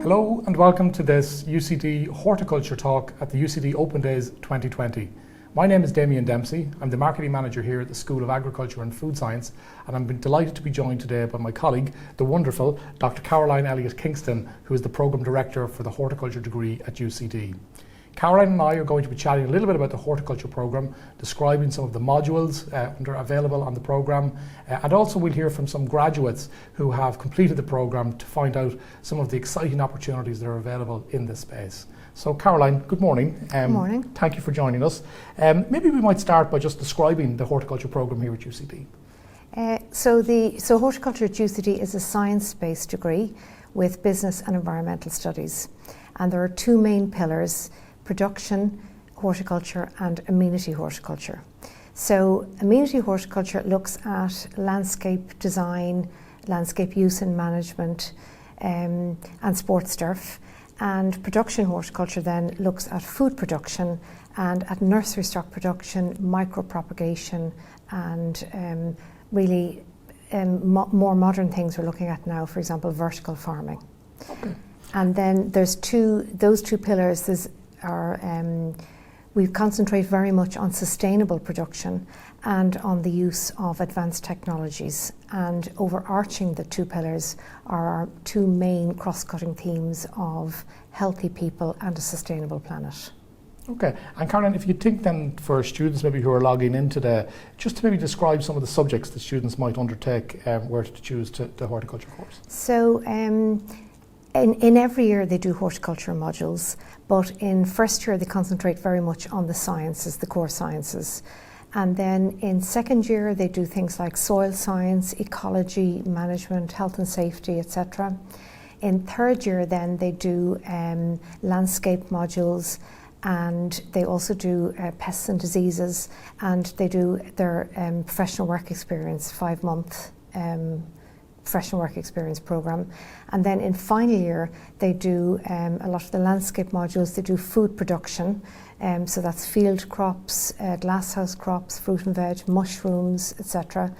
Hello and welcome to this UCD Horticulture talk at the UCD Open Days 2020. My name is Damien Dempsey. I'm the Marketing Manager here at the School of Agriculture and Food Science, and I'm delighted to be joined today by my colleague, the wonderful Dr. Caroline Elliott-Kingston, who is the Programme Director for the Horticulture degree at UCD. Caroline and I are going to be chatting a little bit about the horticulture programme, describing some of the modules that are available on the programme, and also we'll hear from some graduates who have completed the programme to find out some of the exciting opportunities that are available in this space. So Caroline, good morning. Good morning. Thank you for joining us. Maybe we might start by just describing the horticulture programme here at UCD. So horticulture at UCD is a science-based degree with business and environmental studies. And there are two main pillars: production horticulture and amenity horticulture. So amenity horticulture looks at landscape design, landscape use and management, and sports turf. And production horticulture then looks at food production and at nursery stock production, micro-propagation, and really more modern things we're looking at now, for example, vertical farming. Okay. And then there's those two pillars. We concentrate very much on sustainable production and on the use of advanced technologies. And overarching the two pillars are our two main cross-cutting themes of healthy people and a sustainable planet. Okay, and Caroline, if you think then for students maybe who are logging in today, just to maybe describe some of the subjects that students might undertake were to choose the horticulture course. So in every year they do horticulture modules, but in first year they concentrate very much on the sciences, the core sciences. And then in second year they do things like soil science, ecology, management, health and safety, etc. In third year then they do landscape modules, and they also do pests and diseases, and they do their professional work experience, 5-month professional work experience programme. And then in final year they do a lot of the landscape modules. They do food production, so that's field crops, glasshouse crops, fruit and veg, mushrooms, etc.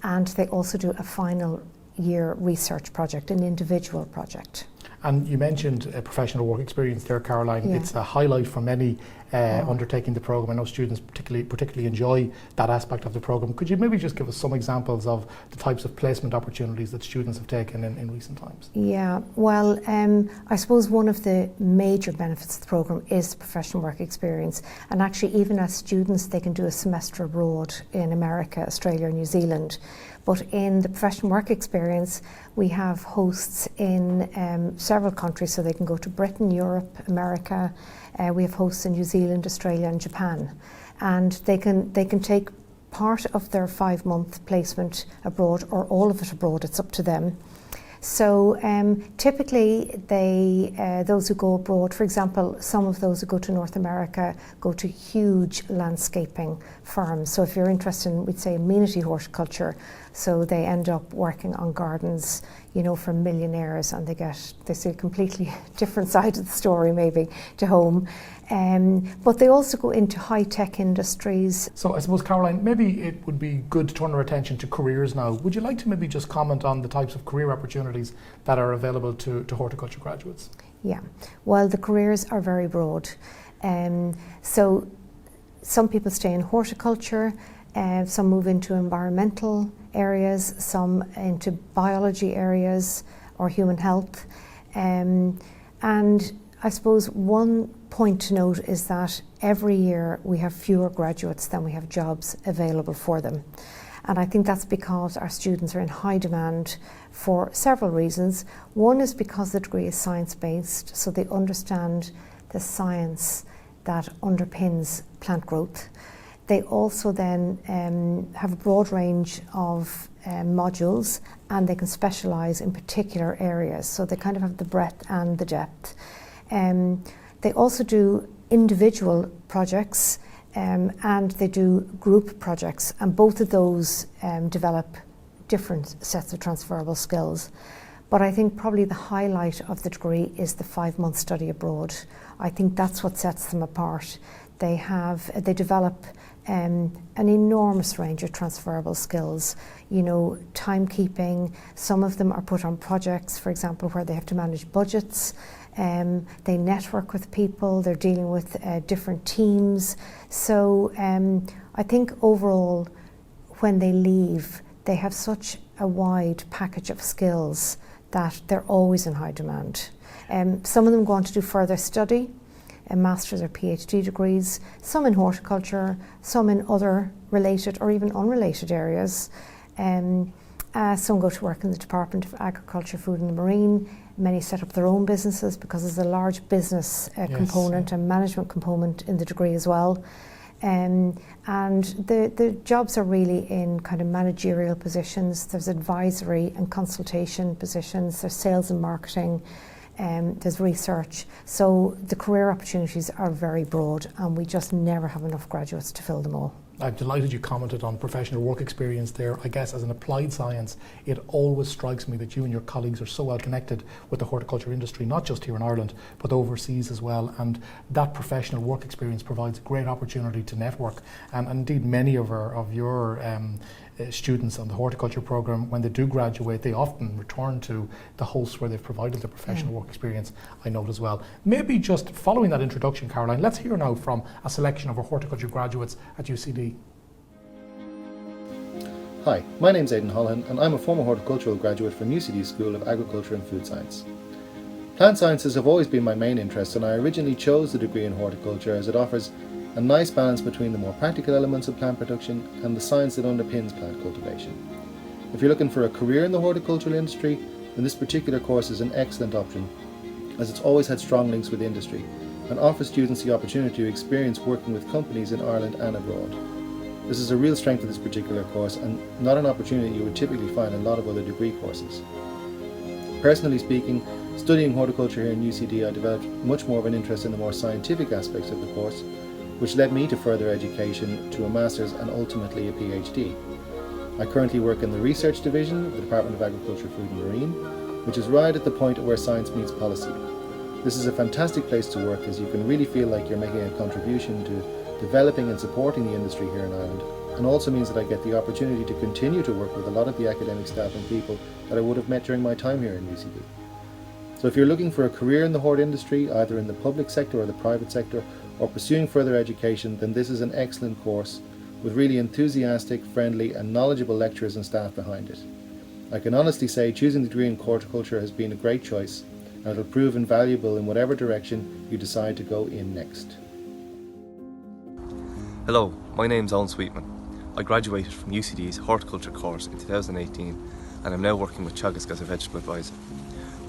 And they also do a final year research project, an individual project. And you mentioned a professional work experience there, Caroline. Yeah. It's a highlight for many undertaking the programme. I know students particularly enjoy that aspect of the programme. Could you maybe just give us some examples of the types of placement opportunities that students have taken in recent times? Yeah, well, I suppose one of the major benefits of the programme is the professional work experience. And actually, even as students, they can do a semester abroad in America, Australia, New Zealand. But in the professional work experience, we have hosts in several countries, so they can go to Britain, Europe, America. We have hosts in New Zealand, Australia and Japan. And they can take part of their 5-month placement abroad, or all of it abroad, it's up to them. So typically those who go abroad, for example, some of those who go to North America go to huge landscaping firms. So if you're interested in, we'd say, amenity horticulture, so they end up working on gardens, you know, for millionaires, and they see a completely different side of the story maybe to home. But they also go into high-tech industries. So I suppose, Caroline, maybe it would be good to turn our attention to careers now. Would you like to maybe just comment on the types of career opportunities that are available to horticulture graduates? Yeah, well, the careers are very broad. So some people stay in horticulture, some move into environmental areas, some into biology areas or human health. And I suppose one point to note is that every year we have fewer graduates than we have jobs available for them. And I think that's because our students are in high demand for several reasons. One is because the degree is science-based, so they understand the science that underpins plant growth. They also then have a broad range of modules, and they can specialise in particular areas, so they kind of have the breadth and the depth. They also do individual projects, and they do group projects, and both of those develop different sets of transferable skills. But I think probably the highlight of the degree is the 5-month study abroad. I think that's what sets them apart. They develop an enormous range of transferable skills. You know, timekeeping, some of them are put on projects, for example, where they have to manage budgets. They network with people, they're dealing with different teams. So I think overall, when they leave, they have such a wide package of skills that they're always in high demand. Some of them go on to do further study, master's or PhD degrees, some in horticulture, some in other related or even unrelated areas. Some go to work in the Department of Agriculture, Food and the Marine. Many set up their own businesses because there's a large business component and management component in the degree as well. And the jobs are really in kind of managerial positions. There's advisory and consultation positions. There's sales and marketing. There's research. So the career opportunities are very broad, and we just never have enough graduates to fill them all. I'm delighted you commented on professional work experience there. I guess as an applied science, it always strikes me that you and your colleagues are so well connected with the horticulture industry, not just here in Ireland, but overseas as well. And that professional work experience provides a great opportunity to network. And indeed, many of your students on the horticulture program, when they do graduate, they often return to the hosts where they've provided their professional work experience, I note as well. Maybe just following that introduction, Caroline, let's hear now from a selection of our horticulture graduates at UCD. Hi, my name's Aidan Holland and I'm a former horticultural graduate from UCD School of Agriculture and Food Science. Plant sciences have always been my main interest, and I originally chose the degree in horticulture as it offers a nice balance between the more practical elements of plant production and the science that underpins plant cultivation. If you're looking for a career in the horticultural industry, then this particular course is an excellent option, as it's always had strong links with industry and offers students the opportunity to experience working with companies in Ireland and abroad. This is a real strength of this particular course, and not an opportunity you would typically find in a lot of other degree courses. Personally speaking, studying horticulture here in UCD, I developed much more of an interest in the more scientific aspects of the course, which led me to further education to a master's and ultimately a PhD. I currently work in the research division of the Department of Agriculture, Food and Marine, which is right at the point where science meets policy. This is a fantastic place to work, as you can really feel like you're making a contribution to developing and supporting the industry here in Ireland, and also means that I get the opportunity to continue to work with a lot of the academic staff and people that I would have met during my time here in UCD. So if you're looking for a career in the hort industry, either in the public sector or the private sector, or pursuing further education, then this is an excellent course with really enthusiastic, friendly and knowledgeable lecturers and staff behind it. I can honestly say choosing the degree in horticulture has been a great choice, and it'll prove invaluable in whatever direction you decide to go in next. Hello, my name's Owen Sweetman. I graduated from UCD's horticulture course in 2018 and I'm now working with Teagasc as a vegetable advisor.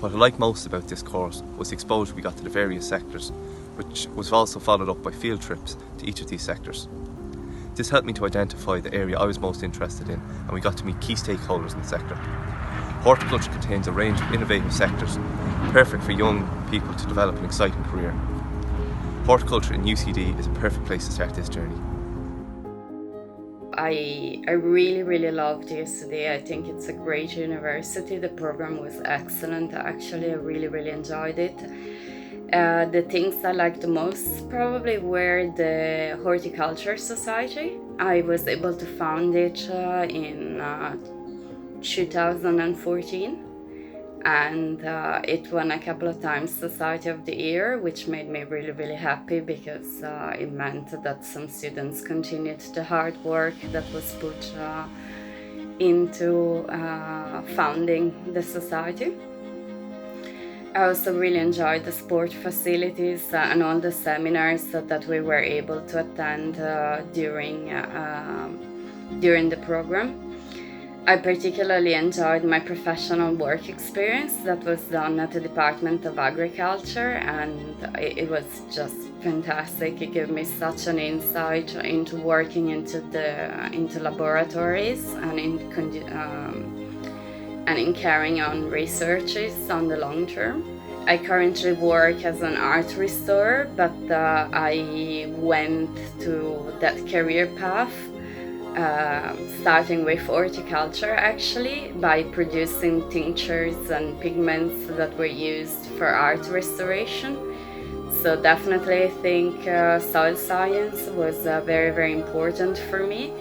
What I like most about this course was the exposure we got to the various sectors, which was also followed up by field trips to each of these sectors. This helped me to identify the area I was most interested in, and we got to meet key stakeholders in the sector. Horticulture contains a range of innovative sectors, perfect for young people to develop an exciting career. Horticulture in UCD is a perfect place to start this journey. I really loved UCD. I think it's a great university. The program was excellent. Actually, I really enjoyed it. The things I liked the most probably were the Horticulture Society. I was able to found it in 2014, and it won a couple of times Society of the Year, which made me really happy, because it meant that some students continued the hard work that was put into founding the society. I also really enjoyed the sport facilities and all the seminars that we were able to attend during the program. I particularly enjoyed my professional work experience that was done at the Department of Agriculture, and it was just fantastic. It gave me such an insight into working into laboratories and in carrying on researches on the long term. I currently work as an art restorer, but I went to that career path starting with horticulture, actually, by producing tinctures and pigments that were used for art restoration. So definitely I think soil science was very, very important for me.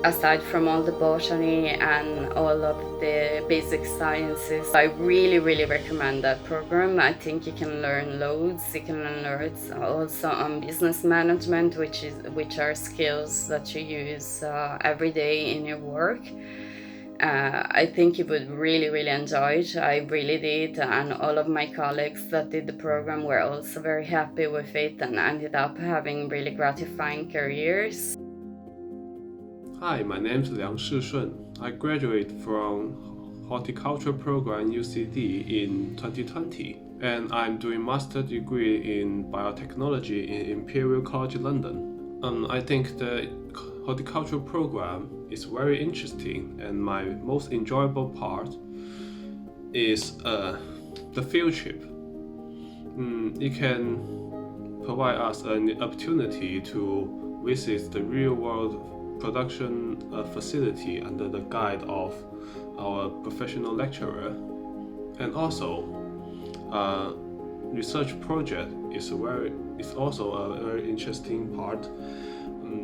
Aside from all the botany and all of the basic sciences, I really, really recommend that program. I think you can learn loads. You can learn loads also on business management, which are skills that you use every day in your work. I think you would really, really enjoy it. I really did, and all of my colleagues that did the program were also very happy with it and ended up having really gratifying careers. Hi, my name is Liang Shishun. I graduated from Horticulture program UCD in 2020, and I'm doing master degree in biotechnology in Imperial College London. I think the horticulture program is very interesting, and my most enjoyable part is the field trip. It can provide us an opportunity to visit the real world production facility under the guide of our professional lecturer, and also research project is also a very interesting part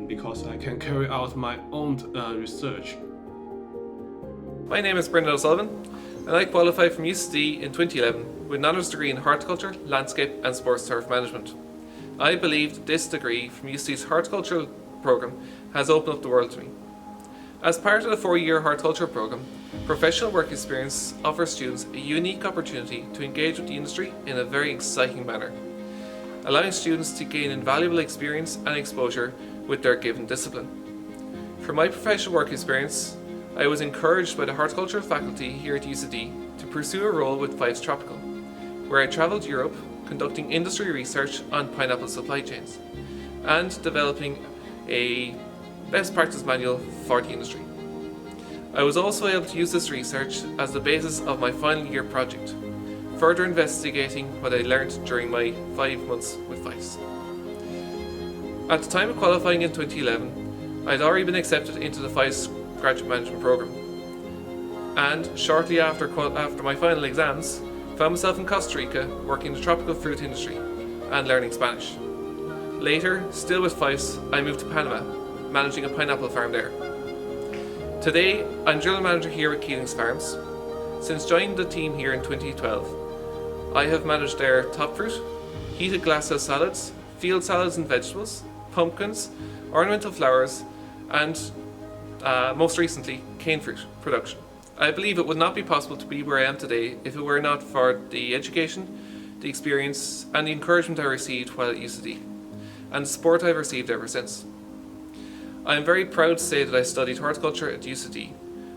because I can carry out my own research. My name is Brendan O'Sullivan, and I qualified from UCD in 2011 with an honours degree in horticulture, landscape and sports turf management. I believe that this degree from UCD's horticultural program has opened up the world to me. As part of the 4-year horticulture program, professional work experience offers students a unique opportunity to engage with the industry in a very exciting manner, allowing students to gain invaluable experience and exposure with their given discipline. For my professional work experience, I was encouraged by the horticultural faculty here at UCD to pursue a role with Fives Tropical, where I travelled Europe conducting industry research on pineapple supply chains and developing a best practice manual for the industry. I was also able to use this research as the basis of my final year project, further investigating what I learned during my 5 months with Fives. At the time of qualifying in 2011, I had already been accepted into the Fives graduate management program, and shortly after my final exams, found myself in Costa Rica working in the tropical fruit industry and learning Spanish. Later, still with Fives, I moved to Panama, managing a pineapple farm there. Today, I'm general manager here at Keeling's Farms. Since joining the team here in 2012, I have managed their top fruit, heated glasshouse salads, field salads and vegetables, pumpkins, ornamental flowers, and most recently, cane fruit production. I believe it would not be possible to be where I am today if it were not for the education, the experience and the encouragement I received while at UCD, and the support I've received ever since. I am very proud to say that I studied horticulture at UCD,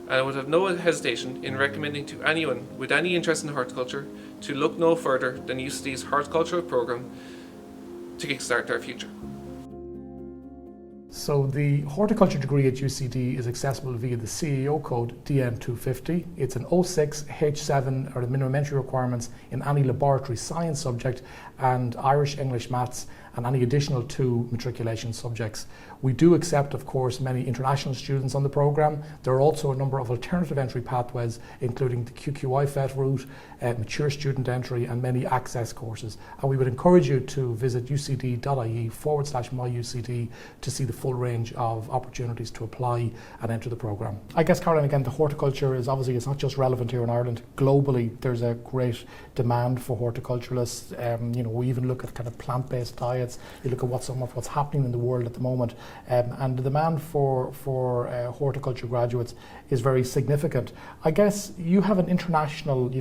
and I would have no hesitation in recommending to anyone with any interest in horticulture to look no further than UCD's horticultural program to kickstart their future. So the horticulture degree at UCD is accessible via the CEO code DN250. It's an 06H7 are the minimum entry requirements in any laboratory science subject, and Irish, English, Maths, and any additional 2 matriculation subjects. We do accept, of course, many international students on the programme. There are also a number of alternative entry pathways, including the QQI-FET route, mature student entry, and many access courses. And we would encourage you to visit ucd.ie/myucd to see the full range of opportunities to apply and enter the programme. I guess, Caroline, again, the horticulture is obviously, it's not just relevant here in Ireland. Globally, there's a great demand for horticulturalists. We even look at kind of plant-based diets. You look at what's happening in the world at the moment, and the demand for horticulture graduates is very significant. I guess you have a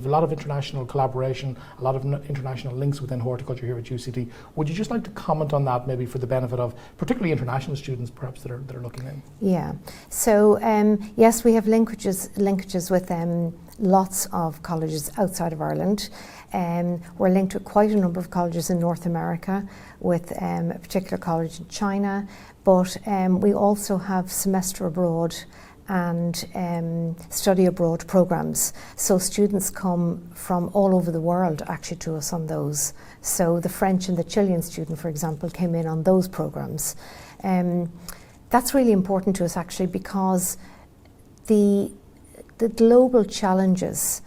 lot of international collaboration, a lot of international links within horticulture here at UCD. Would you just like to comment on that, maybe for the benefit of particularly international students, perhaps that are looking in? Yeah. So yes, we have linkages with lots of colleges outside of Ireland. We're linked with quite a number of colleges in North America, with a particular college in China, but we also have semester abroad and study abroad programs. So students come from all over the world actually to us on those. So the French and the Chilean student, for example, came in on those programs. That's really important to us actually, because the global challenges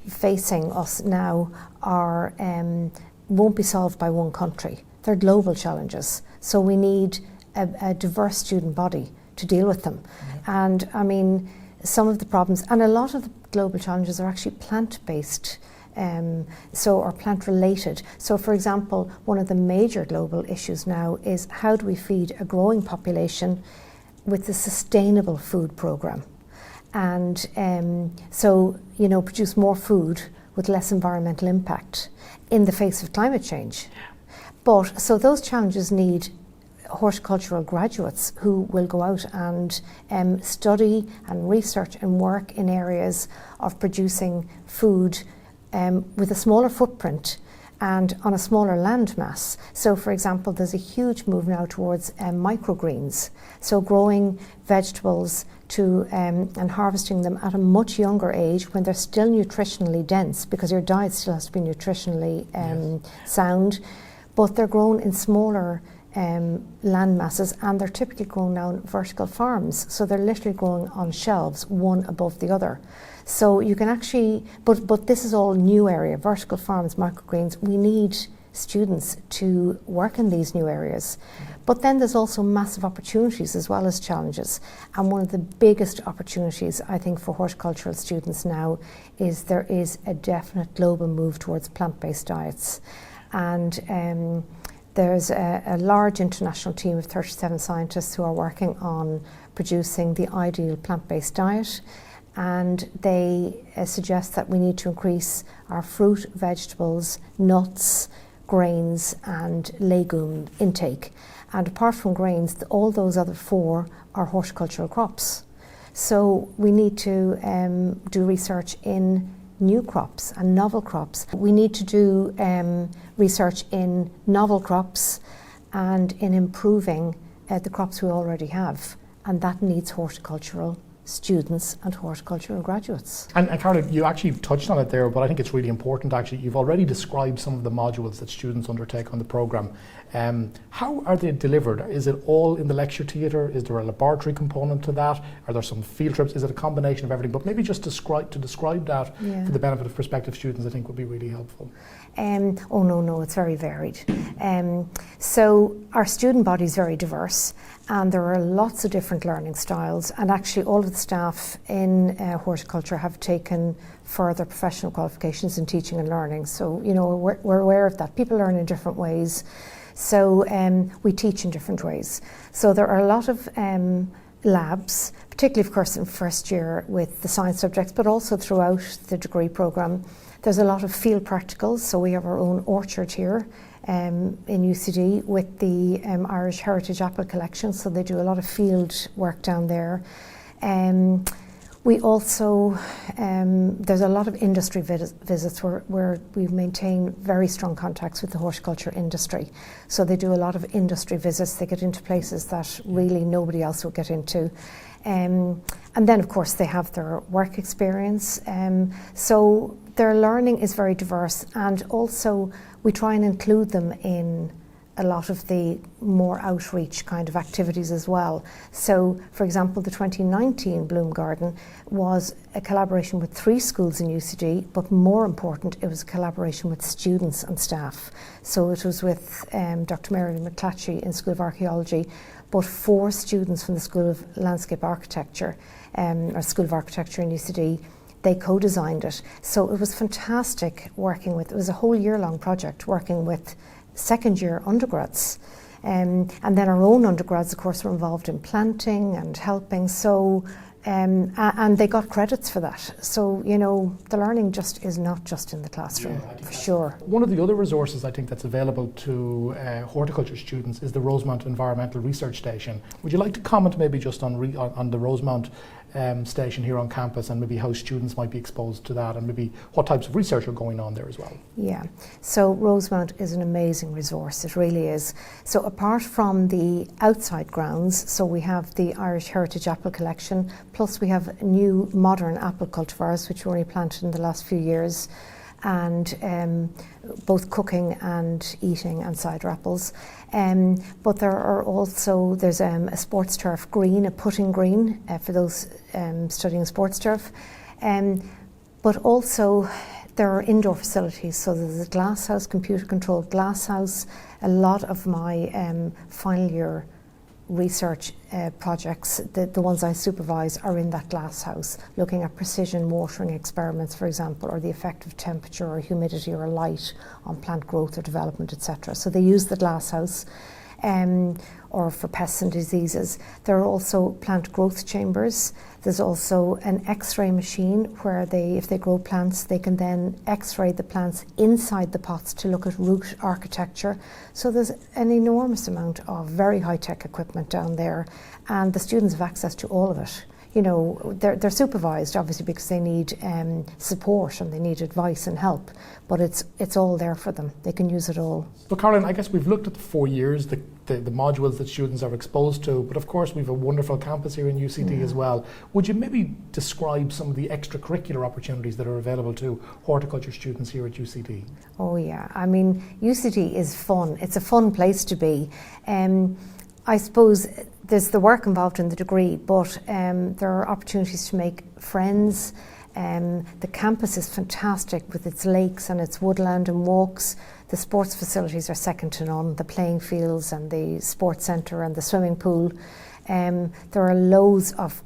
facing us now are won't be solved by one country. They're global challenges. So we need a diverse student body to deal with them. And I mean, some of the problems, and a lot of the global challenges are actually plant-based, or plant-related. So for example, one of the major global issues now is how do we feed a growing population with a sustainable food programme? And produce more food with less environmental impact in the face of climate change. But so those challenges need horticultural graduates who will go out and study and research and work in areas of producing food with a smaller footprint and on a smaller land mass. So for example, there's a huge move now towards microgreens, so growing vegetables and harvesting them at a much younger age when they're still nutritionally dense, because your diet still has to be nutritionally sound, but they're grown in smaller land masses, and they're typically grown now in vertical farms, so they're literally growing on shelves, one above the other. So you can actually, but this is all new area, vertical farms, microgreens. We need students to work in these new areas. But then there's also massive opportunities as well as challenges. And one of the biggest opportunities, I think, for horticultural students now is there is a definite global move towards plant-based diets. And there's a large international team of 37 scientists who are working on producing the ideal plant-based diet. And they suggest that we need to increase our fruit, vegetables, nuts, grains and legume intake. And apart from grains, all those other four are horticultural crops. So we need to do research in new crops and novel crops. We need to do research in novel crops and in improving the crops we already have. And that needs horticultural students and horticultural graduates. And Carla, you actually touched on it there, but I think it's really important actually. You've already described some of the modules that students undertake on the programme. How are they delivered? Is it all in the lecture theatre? Is there a laboratory component to that? Are there some field trips? Is it a combination of everything? But maybe just describe that for the benefit of prospective students, I think would be really helpful. No, it's very varied. So our student body is very diverse, and there are lots of different learning styles, and actually all of the staff in horticulture have taken further professional qualifications in teaching and learning. So, we're aware of that. People learn in different ways. So we teach in different ways. So there are a lot of labs, particularly of course in first year with the science subjects, but also throughout the degree programme. There's a lot of field practicals, so we have our own orchard here in UCD with the Irish Heritage Apple Collection, so they do a lot of field work down there. We also, there's a lot of industry visits where we maintain very strong contacts with the horticulture industry. So they do a lot of industry visits. They get into places that really nobody else would get into. And then of course they have their work experience. So their learning is very diverse, and also we try and include them in a lot of the more outreach kind of activities as well. So, for example, the 2019 Bloom Garden was a collaboration with 3 schools in UCD, but more important, it was a collaboration with students and staff. So it was with Dr. Mary McClatchy in School of Archaeology, but 4 students from the School of Landscape Architecture, or School of Architecture in UCD, they co-designed it. So it was fantastic working with, it was a whole year-long project working with second year undergrads, and then our own undergrads of course were involved in planting and helping, so and they got credits for that. So the learning just is not just in the classroom, for sure. One of the other resources I think that's available to horticulture students is the Rosemount Environmental Research Station. Would you like to comment maybe just on the Rosemount station here on campus, and maybe how students might be exposed to that, and maybe what types of research are going on there as well? Yeah, so Rosemount is an amazing resource, it really is. So apart from the outside grounds, so we have the Irish Heritage Apple Collection, plus we have new modern apple cultivars which were only planted in the last few years, and both cooking and eating and cider apples. But there are also, there's a sports turf green, a putting green for those studying sports turf. But also There are indoor facilities, so there's a glass house, computer-controlled glass house. A lot of my final year research projects, the ones I supervise, are in that glass house, looking at precision watering experiments, for example, or the effect of temperature or humidity or light on plant growth or development, etc. So they use the glass house. Or for pests and diseases. There are also plant growth chambers. There's also an X-ray machine where if they grow plants, they can then X-ray the plants inside the pots to look at root architecture. So there's an enormous amount of very high-tech equipment down there, and the students have access to all of it. You know, they're supervised obviously because they need support and they need advice and help, but it's all there for them. They can use it all. So Caroline, I guess we've looked at the 4 years, the modules that students are exposed to, but of course we've a wonderful campus here in UCD as well. Would you maybe describe some of the extracurricular opportunities that are available to horticulture students here at UCD? Oh yeah, I mean UCD is fun. It's a fun place to be. I suppose there's the work involved in the degree, but there are opportunities to make friends. The campus is fantastic with its lakes and its woodland and walks. The sports facilities are second to none, the playing fields and the sports centre and the swimming pool. There are loads of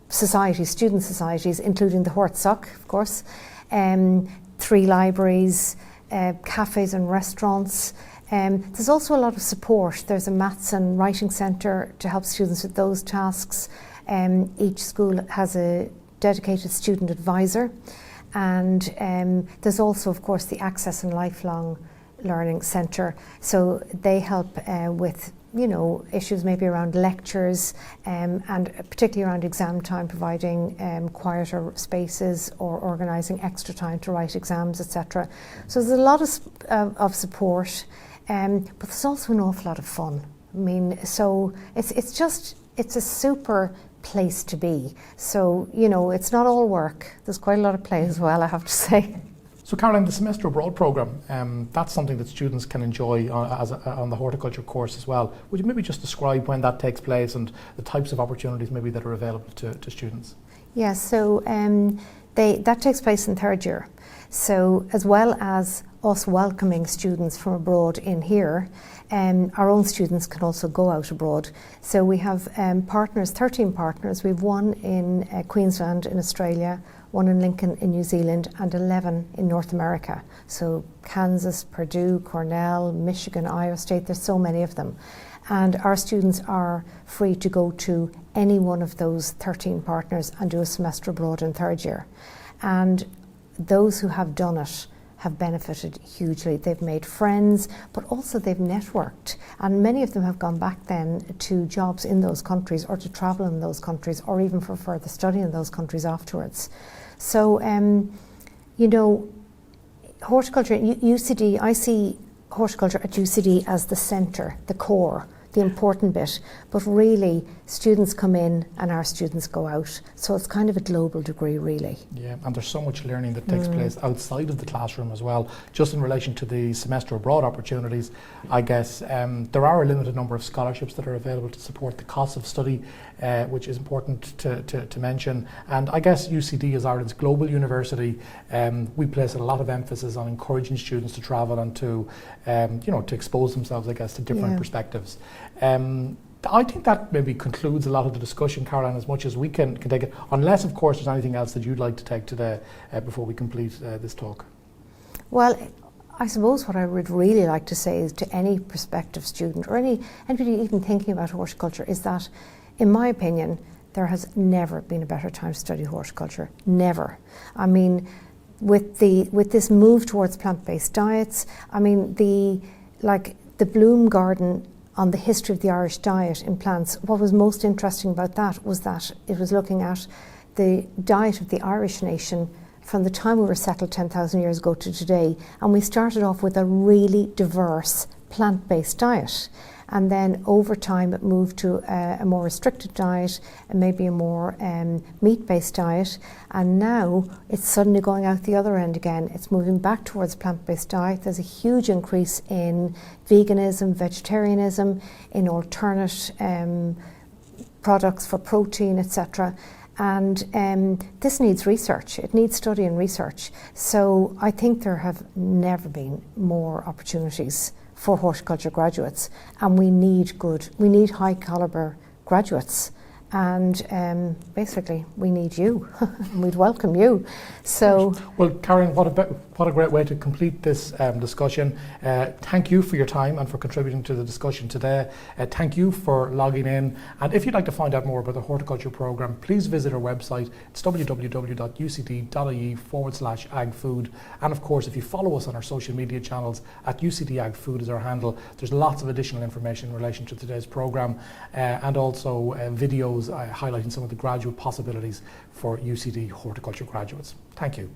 societies, student societies, including the Hortsoc, of course, 3 libraries, cafes and restaurants. There's also a lot of support. There's a maths and writing centre to help students with those tasks. Each school has a dedicated student advisor, and there's also, of course, the Access and Lifelong Learning Centre. So they help with, you know, issues maybe around lectures and particularly around exam time, providing quieter spaces or organising extra time to write exams, etc. So there's a lot of support. But there's also an awful lot of fun. I mean, so it's a super place to be. So, you know, it's not all work. There's quite a lot of play as well, I have to say. So Caroline, the semester abroad programme, that's something that students can enjoy on the horticulture course as well. Would you maybe just describe when that takes place and the types of opportunities maybe that are available to students? Yeah, so that takes place in 3rd year. So as well as us welcoming students from abroad in here, our own students can also go out abroad. So we have partners, 13 partners. We have 1 in Queensland in Australia, 1 in Lincoln in New Zealand, and 11 in North America. So Kansas, Purdue, Cornell, Michigan, Iowa State, there's so many of them. And our students are free to go to any one of those 13 partners and do a semester abroad in 3rd year. And those who have done it have benefited hugely. They've made friends, but also they've networked. And many of them have gone back then to jobs in those countries or to travel in those countries or even for further study in those countries afterwards. So, you know, horticulture at UCD, I see horticulture at UCD as the centre, the core, the important bit, but really students come in and our students go out. So it's kind of a global degree, really. Yeah, and there's so much learning that takes place outside of the classroom as well. Just in relation to the semester abroad opportunities, I guess there are a limited number of scholarships that are available to support the cost of study, which is important to mention. And I guess UCD is Ireland's global university. We place a lot of emphasis on encouraging students to travel and to, you know, to expose themselves, I guess, to different perspectives. I think that maybe concludes a lot of the discussion, Caroline, as much as we can take it, unless, of course, there's anything else that you'd like to take today before we complete this talk. Well, I suppose what I would really like to say is to any prospective student or anybody even thinking about horticulture is that, in my opinion, there has never been a better time to study horticulture. Never. I mean, with this move towards plant-based diets, I mean, the Bloom Garden on the history of the Irish diet in plants, what was most interesting about that was that it was looking at the diet of the Irish nation from the time we were settled 10,000 years ago to today. And we started off with a really diverse plant-based diet. And then over time it moved to a more restricted diet and maybe a more meat-based diet. And now it's suddenly going out the other end again. It's moving back towards plant-based diet. There's a huge increase in veganism, vegetarianism, in alternate products for protein, etc. And this needs research, it needs study and research. So I think there have never been more opportunities for horticulture graduates, and we need high calibre graduates. And basically, we need you. We'd welcome you. So, well, Karen, what a great way to complete this discussion. Thank you for your time and for contributing to the discussion today. Thank you for logging in. And if you'd like to find out more about the horticulture programme, please visit our website. It's www.ucd.ie/agfood. And of course, if you follow us on our social media channels, at UCD Agfood is our handle. There's lots of additional information in relation to today's programme, and also videos highlighting some of the graduate possibilities for UCD horticulture graduates. Thank you.